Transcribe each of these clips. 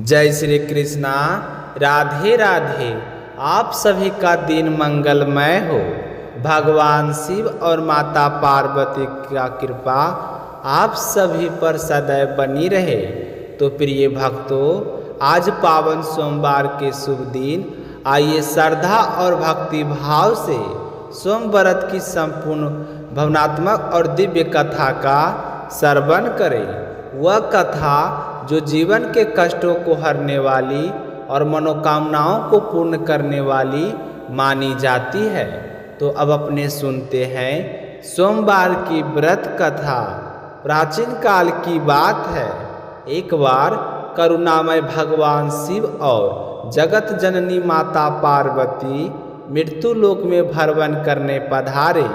जय श्री कृष्णा। राधे राधे। आप सभी का दिन मंगलमय हो। भगवान शिव और माता पार्वती का कृपा आप सभी पर सदैव बनी रहे। तो प्रिय भक्तों, आज पावन सोमवार के शुभ दिन, आइए श्रद्धा और भक्ति भाव से सोम व्रत की संपूर्ण भावनात्मक और दिव्य कथा का श्रवण करें। वह कथा जो जीवन के कष्टों को हरने वाली और मनोकामनाओं को पूर्ण करने वाली मानी जाती है। तो अब अपने सुनते हैं सोमवार की व्रत कथा। प्राचीन काल की बात है। एक बार करुणामय भगवान शिव और जगत जननी माता पार्वती मृत्यु लोक में भ्रमण करने पधारे।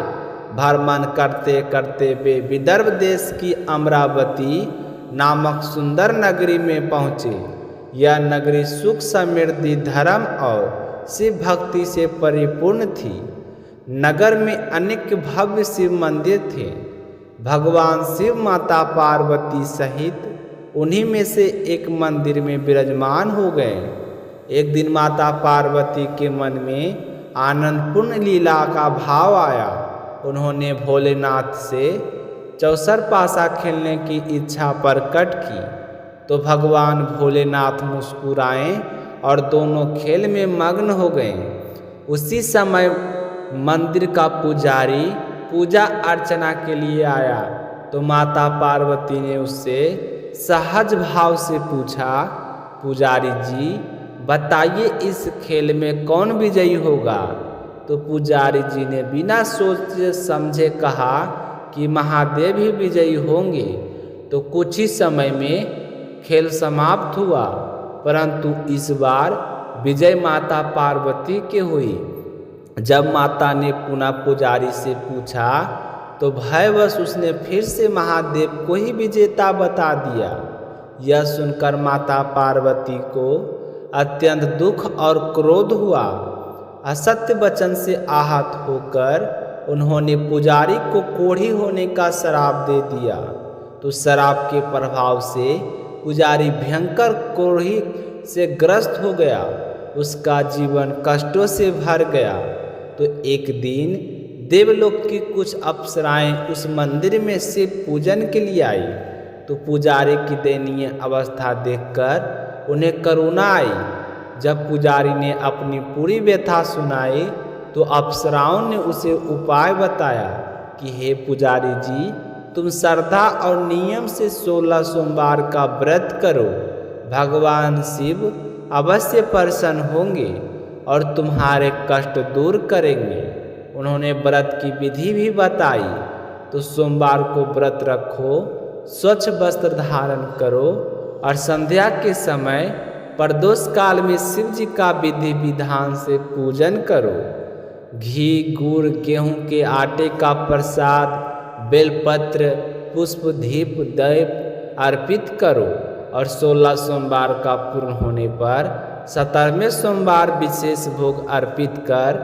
भ्रमण करते करते वे विदर्भ देश की अमरावती नामक सुंदर नगरी में पहुँचे। यह नगरी सुख समृद्धि धर्म और शिव भक्ति से परिपूर्ण थी। नगर में अनेक भव्य शिव मंदिर थे। भगवान शिव माता पार्वती सहित उन्हीं में से एक मंदिर में विराजमान हो गए। एक दिन माता पार्वती के मन में आनंदपूर्ण लीला का भाव आया। उन्होंने भोलेनाथ से चौसर पासा खेलने की इच्छा प्रकट की। तो भगवान भोलेनाथ मुस्कुराए और दोनों खेल में मग्न हो गए। उसी समय मंदिर का पुजारी पूजा अर्चना के लिए आया। तो माता पार्वती ने उससे सहज भाव से पूछा, पुजारी जी बताइए इस खेल में कौन विजयी होगा। तो पुजारी जी ने बिना सोचे समझे कहा कि महादेव ही विजयी होंगे। तो कुछ ही समय में खेल समाप्त हुआ, परंतु इस बार विजय माता पार्वती की हुई। जब माता ने पुनः पुजारी से पूछा तो भयवश उसने फिर से महादेव को ही विजेता बता दिया। यह सुनकर माता पार्वती को अत्यंत दुख और क्रोध हुआ। असत्य वचन से आहत होकर उन्होंने पुजारी को कोढ़ी होने का श्राप दे दिया। तो श्राप के प्रभाव से पुजारी भयंकर कोढ़ी से ग्रस्त हो गया। उसका जीवन कष्टों से भर गया। तो एक दिन देवलोक की कुछ अप्सराएं उस मंदिर में शिव पूजन के लिए आई। तो पुजारी की दयनीय अवस्था देखकर उन्हें करुणा आई। जब पुजारी ने अपनी पूरी व्यथा सुनाई तो अप्सराओं ने उसे उपाय बताया कि हे पुजारी जी, तुम श्रद्धा और नियम से 16 सोमवार का व्रत करो। भगवान शिव अवश्य प्रसन्न होंगे और तुम्हारे कष्ट दूर करेंगे। उन्होंने व्रत की विधि भी बताई। तो सोमवार को व्रत रखो, स्वच्छ वस्त्र धारण करो और संध्या के समय प्रदोष काल में शिव जी का विधि विधान से पूजन करो। घी, गुड़, गेहूं के आटे का प्रसाद, बेलपत्र, पुष्प, दीप, दीप अर्पित करो और 16 सोमवार का पूर्ण होने पर 17वें सोमवार विशेष भोग अर्पित कर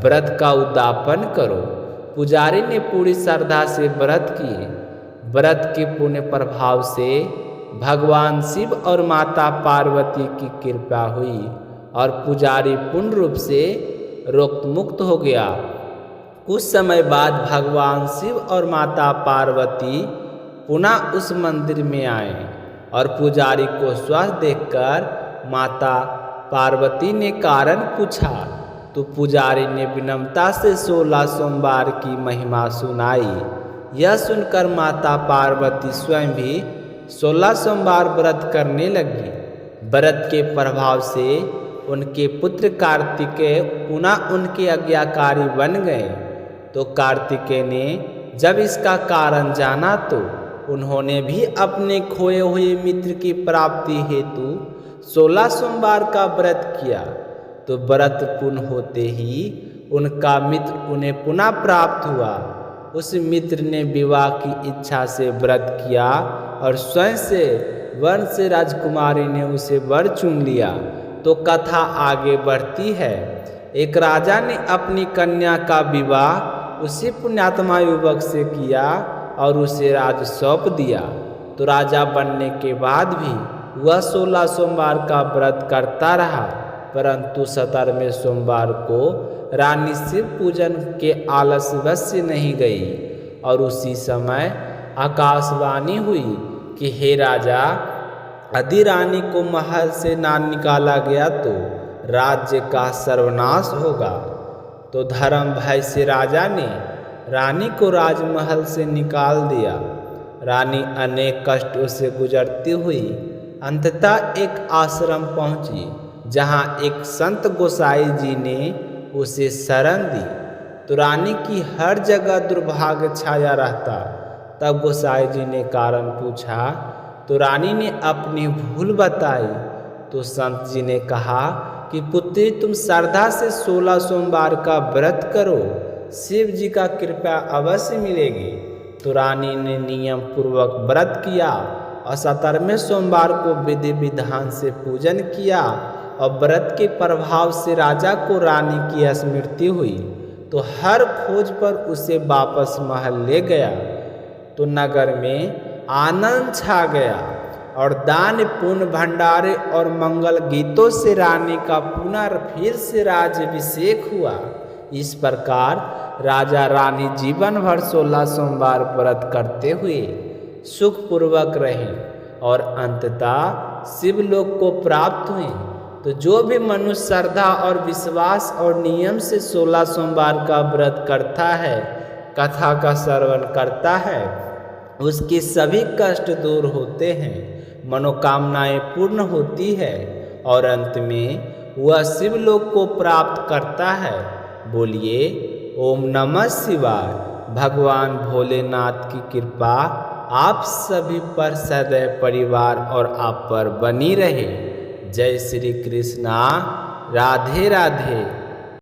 व्रत का उद्यापन करो। पुजारी ने पूरी श्रद्धा से व्रत किए। व्रत के पुण्य प्रभाव से भगवान शिव और माता पार्वती की कृपा हुई और पुजारी पूर्ण रूप से रोग मुक्त हो गया। कुछ समय बाद भगवान शिव और माता पार्वती पुनः उस मंदिर में आए और पुजारी को स्वस्थ देखकर माता पार्वती ने कारण पूछा। तो पुजारी ने विनम्रता से 16 सोमवार की महिमा सुनाई। यह सुनकर माता पार्वती स्वयं भी 16 सोमवार व्रत करने लगी। व्रत के प्रभाव से उनके पुत्र कार्तिकेय पुनः उनके आज्ञाकारी बन गए। तो कार्तिकेय ने जब इसका कारण जाना तो उन्होंने भी अपने खोए हुए मित्र की प्राप्ति हेतु 16 सोमवार का व्रत किया। तो व्रत पूर्ण होते ही उनका मित्र उन्हें पुनः प्राप्त हुआ। उस मित्र ने विवाह की इच्छा से व्रत किया और स्वयं से वन से राजकुमारी ने उसे वर चुन लिया। तो कथा आगे बढ़ती है। एक राजा ने अपनी कन्या का विवाह उसी पुण्यात्मा युवक से किया और उसे राज सौंप दिया। तो राजा बनने के बाद भी वह 16 सोमवार का व्रत करता रहा, परंतु 17वें सोमवार को रानी शिव पूजन के आलस्यवश नहीं गई और उसी समय आकाशवाणी हुई कि हे राजा, यदि रानी को महल से ना निकाला गया तो राज्य का सर्वनाश होगा। तो धर्म भय से राजा ने रानी को राजमहल से निकाल दिया। रानी अनेक कष्टों से गुजरती हुई अंततः एक आश्रम पहुंची, जहां एक संत गोसाई जी ने उसे शरण दी। तो रानी की हर जगह दुर्भाग्य छाया रहता। तब गोसाई जी ने कारण पूछा, तो रानी ने अपनी भूल बताई। तो संत जी ने कहा कि पुत्री, तुम श्रद्धा से 16 सोमवार का व्रत करो, शिव जी का कृपा अवश्य मिलेगी। तो रानी ने नियम पूर्वक व्रत किया और 17वें सोमवार को विधि विधान से पूजन किया और व्रत के प्रभाव से राजा को रानी की स्मृति हुई। तो हर खोज पर उसे वापस महल ले गया। तो नगर में आनंद छा गया और दान पुण्य भंडारे और मंगल गीतों से रानी का पुनः फिर से राज्याभिषेक हुआ। इस प्रकार राजा रानी जीवन भर 16 सोमवार व्रत करते हुए सुखपूर्वक रहे और अंततः शिवलोक को प्राप्त हुए। तो जो भी मनुष्य श्रद्धा और विश्वास और नियम से 16 सोमवार का व्रत करता है, कथा का श्रवण करता है, उसके सभी कष्ट दूर होते हैं, मनोकामनाएं पूर्ण होती है और अंत में वह शिवलोक को प्राप्त करता है। बोलिए ओम नमः शिवाय। भगवान भोलेनाथ की कृपा आप सभी पर सदैव परिवार और आप पर बनी रहे। जय श्री कृष्णा। राधे राधे।